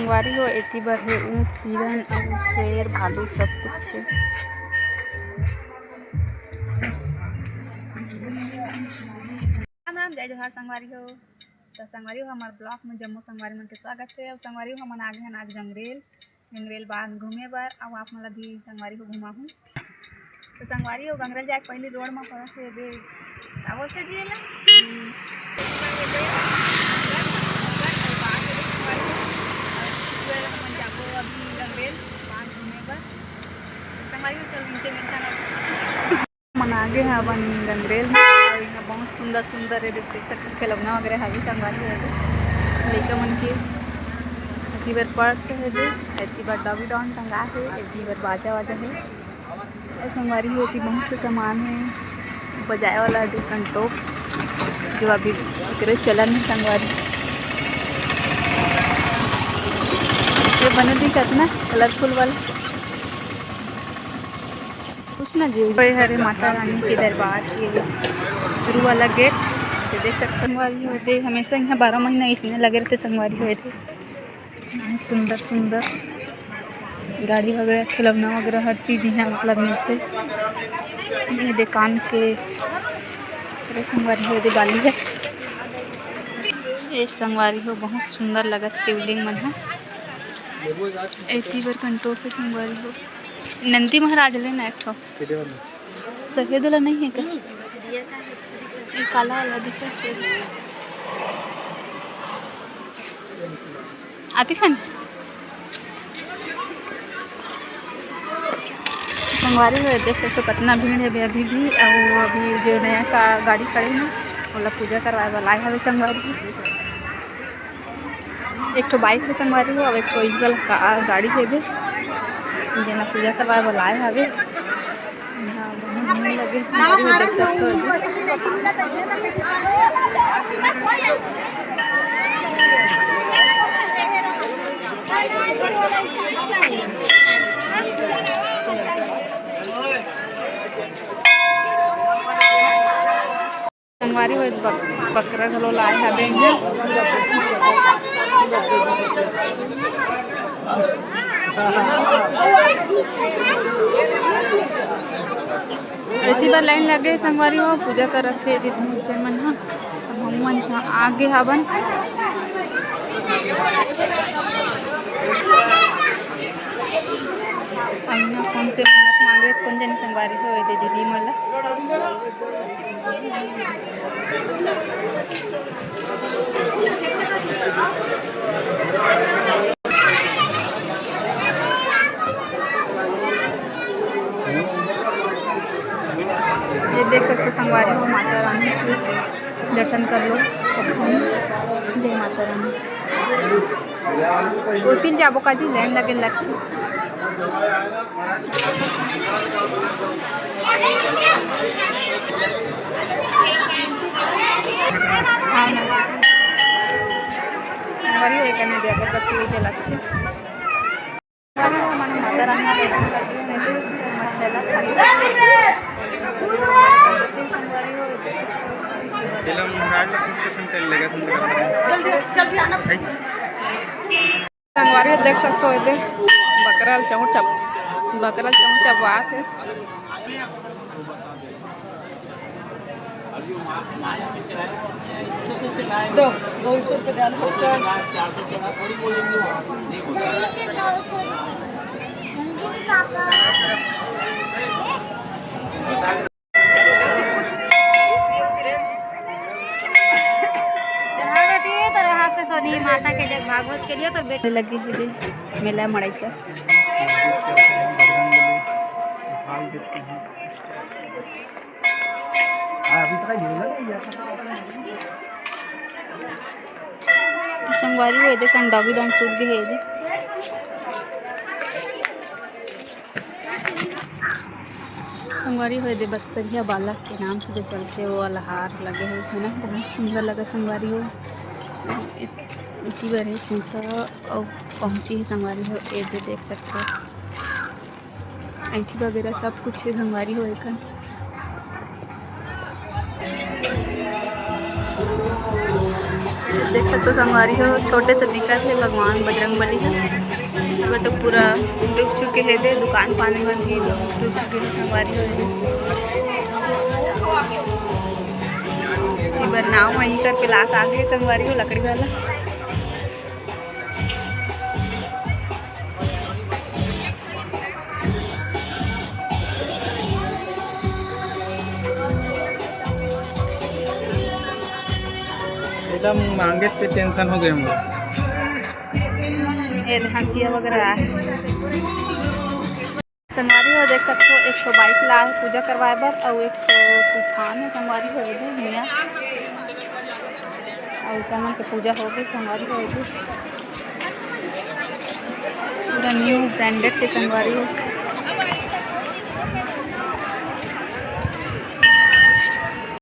संगवारी हो एती बर है ऊँट हिरन और शेर भालू सब कुछ है। राम राम जय जोहार संगवारी हो। तो संगवारी हो हमारे ब्लॉक में जम्मू संगवारी मन के स्वागत है। और संगवारी हो हमन आगे हैं आज गंगरेल बांध घूमे बर और आप मन भी संगवारी हो घुमाहूँ। तो संगवारी हो गंगरेल जाए पहले रोड में पड़त है दे का बोलते जी ला अभी गंगरेल बांध घूमे बर। संगवारी हो चल नीचे में मन आगे हैं अपन गंगरेल में और यहाँ बहुत सुंदर सुंदर है देख सकते खिलौना वगैरह है संगवारी है लड़का मन के एती बार पर्स है दे एती बार डॉगी डॉन टंगा है एती बार बाजा वाजा है और संगवारी हो एती बहुत से सामान है बजाए वाला दे कंटोप जो अभी चलन है संगवारी। ये बने दिखत ना कलरफुल वाला कुछ ना जी हरे माता रानी के दरबार के शुरू वाला गेट तो देख सकते संगवारी होते हमेशा यहाँ 12 महीना इसने लगे रहते संगवारी हुए थे। सुंदर सुंदर गाड़ी वगैरह खिलौना वगैरह हर चीज़ यहाँ मतलब मिलते। ये दुकान के संगवारी हो दे बाली है ये संगवारी हो बहुत सुंदर लगत शिवलिंग मन है एती बार कंटोप पे संगवारी हो नंदी महाराज लेना एक ठो सफेद वाला नहीं है क्या ये काला वाला दिख रहा है आती खान संगवारी हो देख सकते कितना भीड़ है अभी भी और अभी जो नया का गाड़ी खड़े हैं मतलब पूजा करवाए वाला है संगवारी एक तो बाइक है संगवारी हो और एक तो इस वाला गाड़ी है भी जना पूजा करवाए वाला है हवे लगे देख सकते संगवारी हो बकरा घलो लाए हवे इतनी बार लाइन लगे संगवारी हो पूजा करत थे मन हम मन आगे हवन कौन से मन्नत मांगे कौन जन संगवारी हो दे दीदी मला ये देख सकते संगवारी हो माता रानी के दर्शन कर लो जय माता रानी 2-3 जाबो का जी लाइन लगे लगती संगवारी हो करने दे अगरबत्ती भी जलाते मन माता रानी के दर्शन करके संगवारी देख सकते हो इधर बकरा चौचप बात है माता के जग भागवत के लिए तो लगी हुई मेला मड़ाई का संगवारी हो देखन डॉगी डांस सूद गए है संगवारी हो दे बस्तरिया बालक के नाम से जो चलते वो अलहार लगे हुए थे ना बहुत सुंदर लगा संगवारी हो इतनी बार सूता और पहुँची है संगवारी हो ये भी देख सकते हो ऐठी वगैरह सब कुछ है संगवारी हो एक देख सकते हो संगवारी हो, छोटे से दिक्कत है भगवान बजरंगबली का तो पूरा डूब चुके हैं दे दुकान पानी भर के डूब चुके हैं संगवारी हो। बार नाव वहीं करके लात आ गए संगवारी हो लकड़ी वाला। एकदम मांगे पे टेंशन हो गए मुझे। ये हंसिया वगैरह संगवारी हो देख सकते हो 100 बाइक ला है पूजा करवाए बर और एक तूफान है संगवारी हो दे मियाँ और कमल के पूजा हो गई संगवारी हो गई पूरा न्यू ब्रांडेड के संगवारी हो।